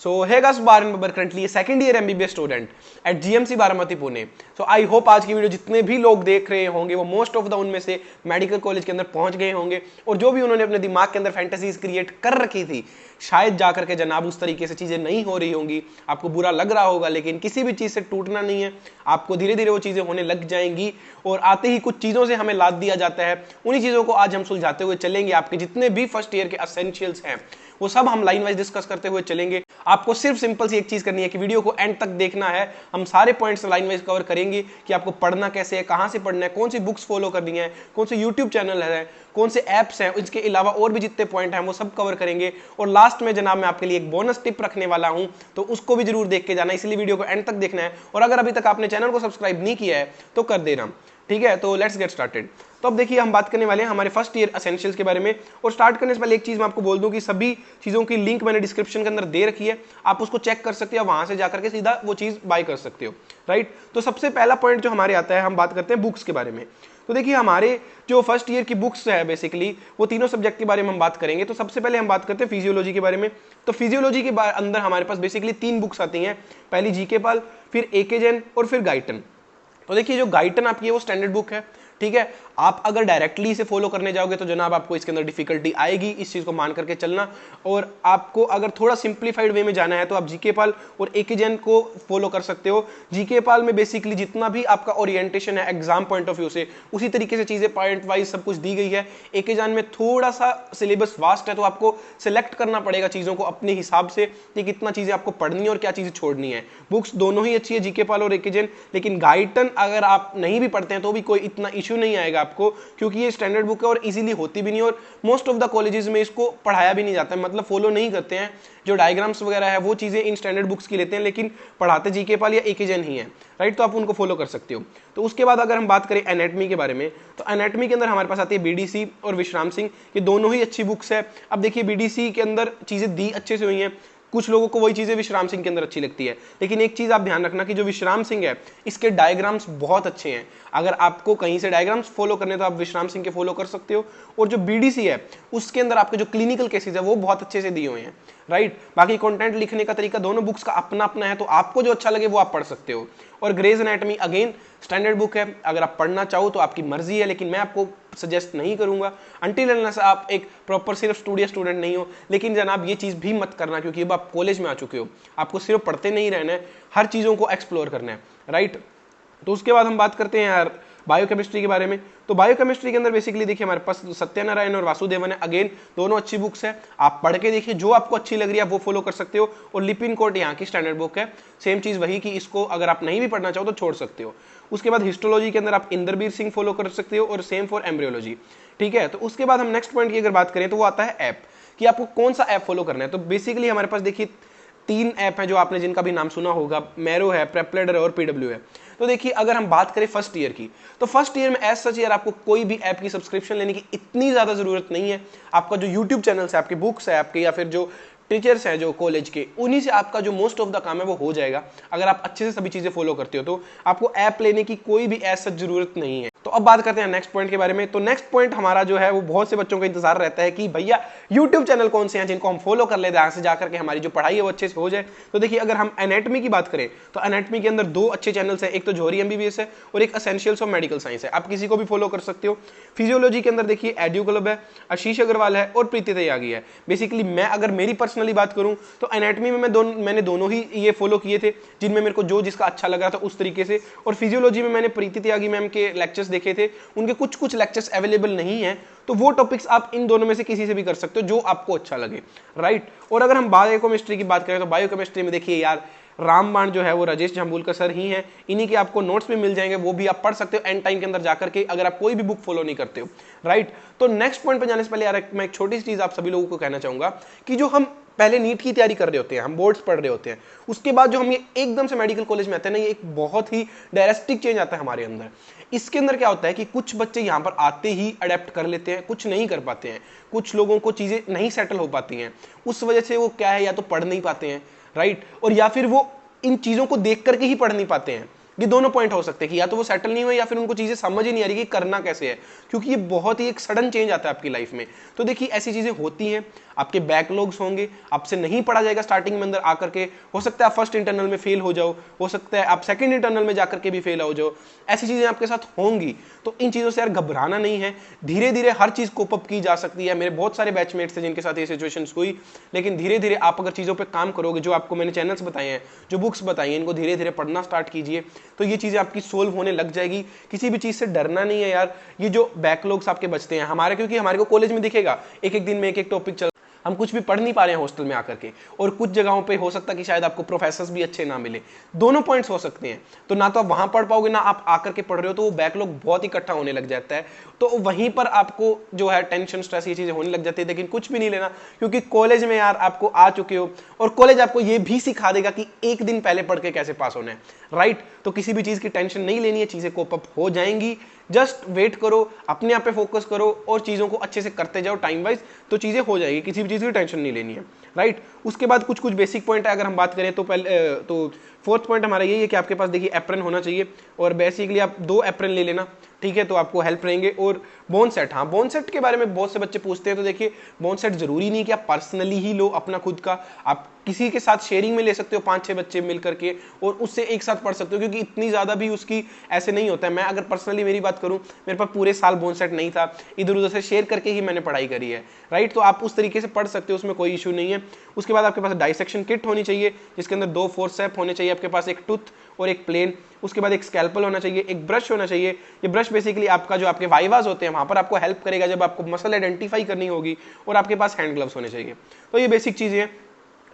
So hey guys, Baran Babar currently a second year MBBS student at GMC Baramati Pune. So I hope आज की video जितने भी लोग देख रहे होंगे वो मोस्ट ऑफ द उनमें से मेडिकल कॉलेज के अंदर पहुंच गए होंगे और जो भी उन्होंने अपने दिमाग के अंदर फैंटेसीज क्रिएट कर रखी थी शायद जाकर के जनाब उस तरीके से चीजें नहीं हो रही होंगी, आपको बुरा लग रहा होगा, लेकिन किसी भी चीज से टूटना नहीं है. आपको धीरे धीरे वो चीजें होने लग जाएंगी और आते ही कुछ चीजों से हमें लाद दिया जाता है. उन्हीं चीजों को आज हम सुलझाते हुए चलेंगे. आपके जितने भी फर्स्ट ईयर के एसेंशियल्स हैं वो सब हम लाइन वाइज डिस्कस करते हुए चलेंगे. आपको सिर्फ सिंपल सी एक चीज करनी है कि वीडियो को एंड तक देखना है. हम सारे पॉइंट्स लाइन वाइज कवर करेंगे कि आपको पढ़ना कैसे है, कहां से पढ़ना है, कौन सी बुक्स फॉलो करनी है, कौन से यूट्यूब चैनल है, कौन से ऐप्स हैं, इसके अलावा और भी जितने पॉइंट हैं वो सब कवर करेंगे. और लास्ट में जनाब मैं आपके लिए एक बोनस टिप रखने वाला हूं, तो उसको भी जरूर देख के जाना, इसलिए वीडियो को एंड तक देखना है. और अगर अभी तक आपने चैनल को सब्सक्राइब नहीं किया है तो कर देना, ठीक है. तो लेट्स गेट स्टार्टेड. तो अब देखिए हम बात करने वाले हैं हमारे फर्स्ट ईयर एसेंशियल्स के बारे में. और स्टार्ट करने से पहले एक चीज मैं आपको बोल दूं कि सभी चीजों की लिंक मैंने डिस्क्रिप्शन के अंदर दे रखी है, आप उसको चेक कर सकते हो, वहां से जाकर के सीधा वो चीज बाय कर सकते हो, राइट. तो सबसे पहला पॉइंट जो हमारे आता है, हम बात करते हैं बुक्स के बारे में. तो देखिए हमारे जो फर्स्ट ईयर की बुक्स है बेसिकली वो तीनों सब्जेक्ट के बारे में हम बात करेंगे. तो सबसे पहले हम बात करते हैं फिजियोलॉजी के बारे में. तो फिजियोलॉजी के अंदर हमारे पास बेसिकली 3 बुक्स आती हैं. पहली जीके पाल, फिर एके जैन और फिर गाइटन. तो देखिए जो गाइटन आपकी है वो स्टैंडर्ड बुक है, ठीक है. आप अगर डायरेक्टली इसे फॉलो करने जाओगे तो जनाब आपको इसके अंदर डिफिकल्टी आएगी, इस चीज को मान करके चलना. और आपको अगर थोड़ा सिंप्लीफाइड वे में जाना है तो आप जीके पाल और एके जैन को फॉलो कर सकते हो. जीके पाल में बेसिकली जितना भी आपका ओरिएंटेशन है एग्जाम पॉइंट ऑफ व्यू से उसी तरीके से चीजें पॉइंट वाइज सब कुछ दी गई है. एके जैन में थोड़ा सा सिलेबस वास्ट है तो आपको सिलेक्ट करना पड़ेगा चीजों को अपने हिसाब से कि कितना चीजें आपको पढ़नी है और क्या चीजें छोड़नी है. बुक्स दोनों ही अच्छी है, जीके पाल और एके जैन, लेकिन गाइटन अगर आप नहीं भी पढ़ते हैं तो भी कोई इतना इश्यू नहीं आएगा आपको, क्योंकि ये स्टैंडर्ड बुक है और इजीली होती भी नहीं. और मोस्ट ऑफ द कॉलेजेस में इसको पढ़ाया भी नहीं जाता है, मतलब फॉलो नहीं करते हैं. जो डायग्राम्स वगैरह है वो चीजें इन स्टैंडर्ड बुक्स की लेते हैं, लेकिन पढ़ाते जीके पाल या एके जैन ही है, राइट. तो आप उनको फॉलो कर सकते हो. तो उसके बाद अगर हम बात करें एनाटॉमी के बारे में, तो एनाटॉमी के अंदर हमारे पास आती है बीडीसी और विश्राम सिंह. ये दोनों ही अच्छी बुक्स है. अब देखिए बीडीसी के अंदर चीजें दी अच्छे से हुई हैं, कुछ लोगों को वही चीजें विश्राम सिंह के अंदर अच्छी लगती है, लेकिन एक चीज आप ध्यान रखना कि जो विश्राम सिंह है इसके डायग्राम्स बहुत अच्छे हैं. अगर आपको कहीं से डायग्राम्स फॉलो करने तो आप विश्राम सिंह के फॉलो कर सकते हो. और जो बीडीसी है उसके अंदर आपके जो क्लिनिकल केसेस है वो बहुत अच्छे से दिए हुए हैं, राइट. बाकी कंटेंट लिखने का तरीका दोनों बुक्स का अपना अपना है, तो आपको जो अच्छा लगे वो आप पढ़ सकते हो. और Gray's anatomy again standard book है, अगर आप पढ़ना चाहो तो आपकी मर्जी है, लेकिन मैं आपको सजेस्ट नहीं करूंगा अंटिल अनलेस आप एक प्रॉपर सिर्फ स्टूडेंट नहीं हो. लेकिन जनाब ये चीज भी मत करना, क्योंकि अब आप कॉलेज में आ चुके हो, आपको सिर्फ पढ़ते नहीं रहना है, हर चीजों को एक्सप्लोर करना है, राइट. तो उसके बाद हम बात करते हैं यार बायोकेमिस्ट्री के बारे में. तो बायोकेमिस्ट्री के अंदर बेसिकली देखिए हमारे पास सत्यनारायण और वासुदेवन है. अगेन दोनों अच्छी बुक्स है, आप पढ़ के देखिए, जो आपको अच्छी लग रही है आप वो फॉलो कर सकते हो. और लिपिन कोट यहाँ की स्टैंडर्ड बुक है, सेम चीज वही कि इसको अगर आप नहीं भी पढ़ना चाहो तो छोड़ सकते हो. उसके बाद हिस्टोलॉजी के अंदर आप इंद्रबीर सिंह फॉलो कर सकते हो और सेम फॉर एम्ब्रियोलॉजी, ठीक है. तो उसके बाद हम नेक्स्ट पॉइंट की अगर बात करें तो वो आता है ऐप, कि आपको कौन सा ऐप फॉलो करना है. तो बेसिकली हमारे पास देखिए 3 ऐप हैं जो आपने जिनका भी नाम सुना होगा, मैरो है, प्रेपलेडर और पीडब्ल्यू है. तो देखिए अगर हम बात करें फर्स्ट ईयर की, तो फर्स्ट ईयर में एज सच यार आपको कोई भी ऐप की सब्सक्रिप्शन लेने की इतनी ज्यादा जरूरत नहीं है. आपका जो यूट्यूब चैनल है, आपकी बुक्स है आपके, या फिर जो टीचर्स हैं जो कॉलेज के, उन्हीं से आपका जो मोस्ट ऑफ द काम है वो हो जाएगा. अगर आप अच्छे से सभी चीजें फॉलो करते हो तो आपको ऐप लेने की कोई भी ऐसा जरूरत नहीं है. तो अब बात करते हैं नेक्स्ट पॉइंट के बारे में. तो नेक्स्ट पॉइंट हमारा जो है वो बहुत से बच्चों का इंतजार रहता है कि भैया यूट्यूब चैनल कौन से हैं जिनको हम फॉलो कर लेते हैं, से जाकर के हमारी जो पढ़ाई है वो अच्छे से हो जाए. तो देखिए अगर हम एनाटॉमी की बात करें तो एनाटॉमी के अंदर 2 अच्छे चैनल्स हैं, एक तो जौहरी एमबीबीएस है और एक एसेंशियल्स ऑफ मेडिकल साइंस है, आप किसी को भी फॉलो कर सकते हो. फिजियोलॉजी के अंदर देखिए एड्यू क्लब है, आशीष अग्रवाल है और प्रीति त्यागी है. बेसिकली मैं अगर मेरी पर्सनली बात करूं तो एनाटॉमी में मैंने दोनों ही ये फॉलो किए थे, जिनमें मेरे को जो जिसका अच्छा लगा था उस तरीके से. और फिजियोलॉजी में मैंने प्रीति त्यागी मैम के लेक्चर्स देखे थे, उनके कुछ लेक्चर्स अवेलेबल नहीं है, तो वो टॉपिक्स आप इन दोनों में से किसी से भी कर सकते हो जो आपको अच्छा लगे, राइट. और अगर हम बायोकेमिस्ट्री की बात करें तो बायोकेमिस्ट्री में देखिए यार रामबाण जो है वो राजेश जाम्बुलकर सर ही हैं, इन्हीं के आपको नोट्स भी मिल जाएंगे, वो भी आप पढ़ सकते हो एंड टाइम के अंदर जाकर के, अगर आप कोई भी बुक फॉलो नहीं करते हो, राइट. तो नेक्स्ट पॉइंट पे जाने से पहले यार मैं एक छोटी सी चीज आप सभी लोगों को कहना चाहूंगा कि जो हम पहले नीट की तैयारी कर रहे होते हैं, हम बोर्ड्स पढ़ रहे होते हैं, उसके बाद जो हम ये एकदम से मेडिकल कॉलेज में आते हैं ना, ये एक बहुत ही ड्रास्टिक चेंज आता है हमारे अंदर. इसके अंदर क्या होता है कि कुछ बच्चे यहाँ पर आते ही अडेप्ट कर लेते हैं, कुछ नहीं कर पाते हैं, कुछ लोगों को चीजें नहीं सेटल हो पाती हैं, उस वजह से वो क्या है या तो पढ़ नहीं पाते हैं, राइट. और या फिर वो इन चीजों को देख करके ही पढ़ नहीं पाते हैं, ये दोनों पॉइंट हो सकते हैं कि या तो वो सेटल नहीं हुए या फिर उनको चीजें समझ ही नहीं आ रही कि करना कैसे है, क्योंकि ये बहुत ही एक सडन चेंज आता है आपकी लाइफ में। तो देखिए ऐसी चीजें होती हैं, आपके बैकलॉग्स होंगे, आपसे नहीं पढ़ा जाएगा स्टार्टिंग में अंदर आकर के, हो सकता है आप फर्स्ट इंटरनल में फेल हो जाओ, हो सकता है आप सेकंड इंटरनल में जाकर के भी फेल हो जाओ, ऐसी चीजें आपके साथ होंगी। तो इन चीजों से यार घबराना नहीं है, धीरे धीरे हर चीज कोप अप की जा सकती है। मेरे बहुत सारे बैचमेट्स थे जिनके साथ ये सिचुएशंस हुई, लेकिन धीरे धीरे आप अगर चीजों पे काम करोगे, जो आपको मैंने चैनल्स बताए हैं, जो बुक्स बताई हैं, इनको धीरे धीरे पढ़ना स्टार्ट कीजिए, तो ये चीजें आपकी सोल्व होने लग जाएगी। किसी भी चीज से डरना नहीं है यार। ये जो बैकलॉग्स आपके बचते हैं हमारे, क्योंकि हमारे को कॉलेज में दिखेगा एक एक दिन में एक एक टॉपिक चल, हम कुछ भी पढ़ नहीं पा रहे हैं हॉस्टल में आकर के, और कुछ जगहों पे हो सकता है कि शायद आपको प्रोफेसर्स भी अच्छे ना मिले। दोनों पॉइंट्स हो सकते हैं, तो ना तो आप वहां पढ़ पाओगे ना आप आकर के पढ़ रहे हो, तो वो बैकलॉग बहुत इकट्ठा होने लग जाता है। तो वहीं पर आपको जो है टेंशन, स्ट्रेस, ये चीजें होने लग जाती है। लेकिन कुछ भी नहीं लेना, क्योंकि कॉलेज में यार आपको आ चुके हो, और कॉलेज आपको ये भी सिखा देगा कि एक दिन पहले पढ़ के कैसे पास होना है, राइट। तो किसी भी चीज की टेंशन नहीं लेनी है, चीजें कोप अप हो जाएंगी। जस्ट वेट करो, अपने आप पे फोकस करो और चीजों को अच्छे से करते जाओ टाइम वाइज, तो चीजें हो जाएगी। किसी भी चीज की टेंशन नहीं लेनी है, राइट। उसके बाद कुछ कुछ बेसिक पॉइंट है अगर हम बात करें तो पहले तो फोर्थ पॉइंट हमारा यही है कि आपके पास देखिए एप्रन होना चाहिए, और बेसिकली आप 2 एप्रन ले लेना, ठीक है, तो आपको हेल्प रहेंगे। और बोन सेट, हाँ बोन सेट के बारे में बहुत से बच्चे पूछते हैं, तो देखिए बोन सेट जरूरी नहीं कि आप पर्सनली ही लो अपना खुद का, आप किसी के साथ शेयरिंग में ले सकते हो, 5-6 बच्चे मिल करके, और उससे एक साथ पढ़ सकते हो, क्योंकि इतनी ज्यादा भी उसकी ऐसे नहीं होता है। मैं अगर पर्सनली मेरी बात करूं, मेरे पास पूरे साल बोन सेट नहीं था, इधर उधर से शेयर करके ही मैंने पढ़ाई करी है, राइट। तो आप उस तरीके से पढ़ सकते हो, उसमें कोई इशू नहीं है। उसके बाद आपके पास डाइसेक्शन किट होनी चाहिए, जिसके अंदर 2 फोर्सेप होने चाहिए आपके पास, एक टूथ और एक प्लेन। उसके बाद एक स्कैल्पल होना चाहिए, एक ब्रश होना चाहिए। ये ब्रश बेसिकली आपका जो आपके वाइवाज होते हैं वहां पर आपको हेल्प करेगा जब आपको मसल आइडेंटिफाई करनी होगी, और आपके पास हैंड ग्लव्स होने चाहिए। तो ये बेसिक चीजें हैं।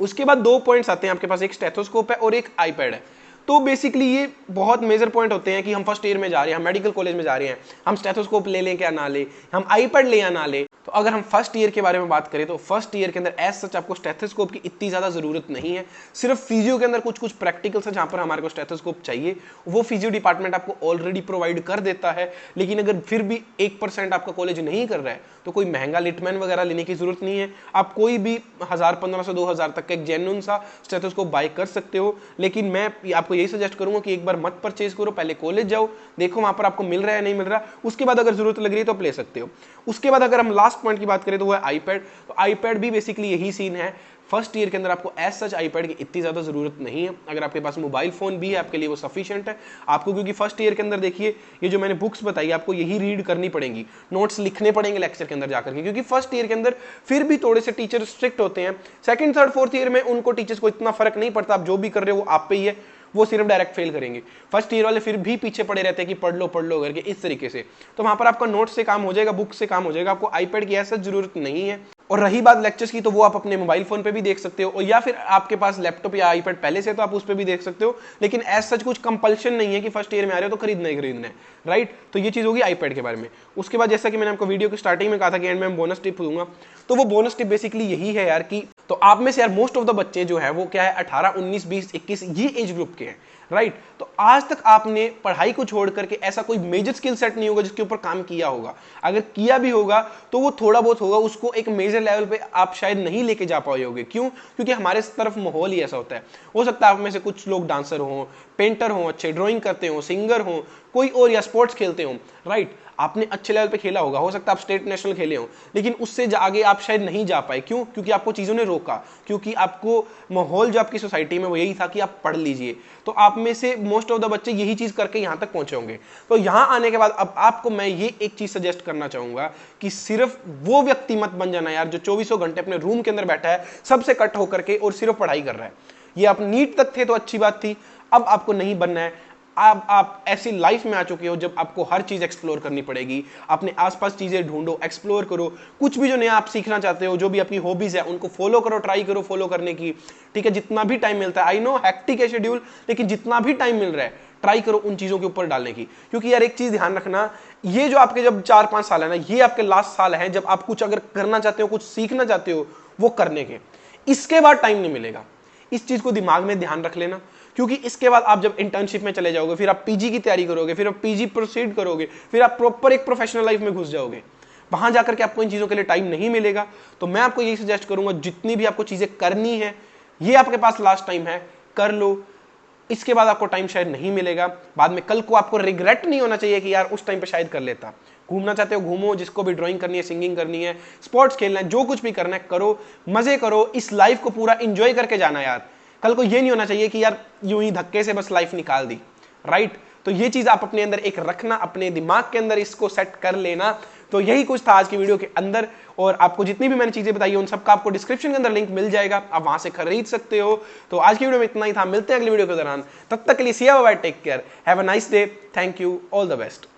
उसके बाद 2 पॉइंट्स आते हैं आपके पास, एक स्टेथोस्कोप है और एक आईपैड है। तो बेसिकली ये बहुत मेजर पॉइंट होते हैं कि हम फर्स्ट ईयर में जा रहे हैं, हम मेडिकल कॉलेज में जा रहे हैं, हम स्टेथोस्कोप ले लें क्या ना ले, हम आईपैड ले या ना ले। तो अगर हम फर्स्ट ईयर के बारे में बात करें तो फर्स्ट ईयर के अंदर एज सच आपको स्टेथोस्कोप की इतनी ज्यादा जरूरत नहीं है। सिर्फ फिजियो के अंदर कुछ कुछ प्रैक्टिकल्स है जहां पर हमारे को स्टेथोस्कोप चाहिए, वो फिजियो डिपार्टमेंट आपको ऑलरेडी प्रोवाइड कर देता है। लेकिन अगर फिर भी 1% आपका कॉलेज नहीं कर रहा है तो कोई महंगा लिटमैन वगैरह लेने की जरूरत नहीं है। आप कोई भी 1000-1500-2000 तक का एक जेन्युइन सा स्टेथोस्कोप बाय कर सकते हो। लेकिन मैं आपको यही सजेस्ट करूंगा कि एक बार मत परचेज करो, पहले कॉलेज जाओ, देखो वहां पर आपको मिल रहा है नहीं मिल रहा, उसके बाद अगर जरूरत लग रही है तो आप ले सकते हो। उसके बाद अगर हम लास्ट पॉइंट की बात करें तो वो है आईपैड। तो आईपैड भी बेसिकली यही सीन है, फर्स्ट ईयर के अंदर आपको एज सच आईपैड की इतनी ज्यादा जरूरत नहीं है। अगर आपके पास मोबाइल फोन भी है आपके लिए वो सफिशिएंट है आपको, क्योंकि फर्स्ट ईयर के अंदर देखिए ये जो मैंने बुक्स बताई आपको यही रीड करनी पड़ेंगी, नोट्स लिखने पड़ेंगे लेक्चर के अंदर जाकर के, क्योंकि फर्स्ट ईयर के अंदर फिर भी थोड़े से टीचर स्ट्रिक्ट होते हैं। सेकंड थर्ड फोर्थ ईयर में उनको टीचर्स को इतना फर्क नहीं पड़ता, आप जो भी कर रहे हो वो आप पे ही है, वो सिर्फ डायरेक्ट फेल करेंगे। फर्स्ट ईयर वाले फिर भी पीछे पड़े रहते हैं कि पढ़ लो करके इस तरीके से। तो वहां पर आपका नोट से काम हो जाएगा, बुक से काम हो जाएगा, आपको आईपैड की ऐसा जरूरत नहीं है। और रही बात लेक्चर्स की, तो वो आप अपने मोबाइल फोन पे भी देख सकते हो, और या फिर आपके पास लैपटॉप या आईपैड पहले से तो आप उस पे भी देख सकते हो। लेकिन एज सच कुछ कंपल्शन नहीं है कि फर्स्ट ईयर में आ रहे हो तो खरीदना ही खरीदना है, राइट। तो ये चीज होगी आईपैड के बारे में। उसके बाद जैसा कि मैंने आपको वीडियो की स्टार्टिंग में कहा था कि एंड में बोनस टिप दूंगा, तो वो बोनस टिप बेसिकली यही है यार कि तो आप में से यार मोस्ट ऑफ द बच्चे जो है वो क्या है 18, 19, 20, 21 ये एज ग्रुप के हैं, राइट। तो आज तक आपने पढ़ाई को छोड़ करके ऐसा कोई मेजर स्किल सेट नहीं होगा जिसके ऊपर काम किया होगा। अगर किया भी होगा तो वो थोड़ा बहुत होगा, उसको एक मेजर लेवल पे आप शायद नहीं लेके जा पाए होगे। क्यों? क्योंकि हमारे तरफ माहौल ही ऐसा होता है। हो सकता है आप में से कुछ लोग डांसर हो, पेंटर हो, अच्छे ड्राइंग करते हो, सिंगर हो, कोई और या स्पोर्ट्स खेलते हो, राइट। आपने अच्छे लेवल पे खेला होगा, हो सकता है आप स्टेट नेशनल खेले हो, लेकिन उससे आगे आप शायद नहीं जा पाए। क्यों? क्योंकि आपको चीजों ने रोका, क्योंकि आपको माहौल जो आपकी सोसाइटी में वो यही था कि आप पढ़ लीजिए। तो आप में से मोस्ट ऑफ द बच्चे यही चीज करके यहां तक पहुंचे होंगे। तो यहां आने के बाद अब आपको मैं ये एक चीज सजेस्ट करना चाहूंगा कि सिर्फ वो व्यक्ति मत बन जाना यार जो 24 घंटे अपने रूम के अंदर बैठा है सबसे कट होकर के और सिर्फ पढ़ाई कर रहा है। ये आप नीट तक थे तो अच्छी बात थी, अब आपको नहीं बनना है। आप ऐसी लाइफ में आ चुके हो जब आपको हर चीज एक्सप्लोर करनी पड़ेगी। अपने आसपास चीजें ढूंढो, एक्सप्लोर करो, कुछ भी जो नया आप सीखना चाहते हो, जो भी आपकी हॉबीज है उनको फॉलो करो, ट्राई करो फॉलो करने की, ठीक है। जितना भी टाइम मिलता है, आई नो हैक्टिक है शेड्यूल, लेकिन जितना भी टाइम मिल रहा है ट्राई करो उन चीजों के ऊपर डालने की। क्योंकि यार एक चीज ध्यान रखना, ये जो आपके जब 4-5 साल है ना, ये आपके लास्ट साल है जब आप कुछ अगर करना चाहते हो, कुछ सीखना चाहते हो वो करने के, इसके बाद टाइम नहीं मिलेगा। इस चीज को दिमाग में ध्यान रख लेना, क्योंकि इसके बाद आप जब इंटर्नशिप में चले जाओगे, फिर आप पीजी की तैयारी करोगे, फिर आप पीजी प्रोसीड करोगे, फिर आप प्रॉपर एक प्रोफेशनल लाइफ में घुस जाओगे, वहां जाकर के आपको इन चीजों के लिए टाइम नहीं मिलेगा। तो मैं आपको यही सजेस्ट करूंगा, जितनी भी आपको चीजें करनी है, ये आपके पास लास्ट टाइम है, कर लो। इसके बाद आपको टाइम शायद नहीं मिलेगा, बाद में कल को आपको रिग्रेट नहीं होना चाहिए कि यार उस टाइम पे शायद कर लेता। घूमना चाहते हो घूमो, जिसको भी ड्राइंग करनी है, सिंगिंग करनी है, स्पोर्ट्स खेलना है, जो कुछ भी करना है करो, मजे करो, इस लाइफ को पूरा इंजॉय करके जाना यार। कल को ये नहीं होना चाहिए कि यार यूं ही धक्के से बस लाइफ निकाल दी, राइट। तो ये चीज आप अपने अंदर एक रखना, अपने दिमाग के अंदर इसको सेट कर लेना। तो यही कुछ था आज की वीडियो के अंदर, और आपको जितनी भी मैंने चीजें बताई उन सबका आपको डिस्क्रिप्शन के अंदर लिंक मिल जाएगा, आप वहां से खरीद सकते हो। तो आज की वीडियो में इतना ही था, मिलते हैं अगली वीडियो के दौरान, तब तक के लिए see you, bye, take care, have a nice day, thank you, all the best.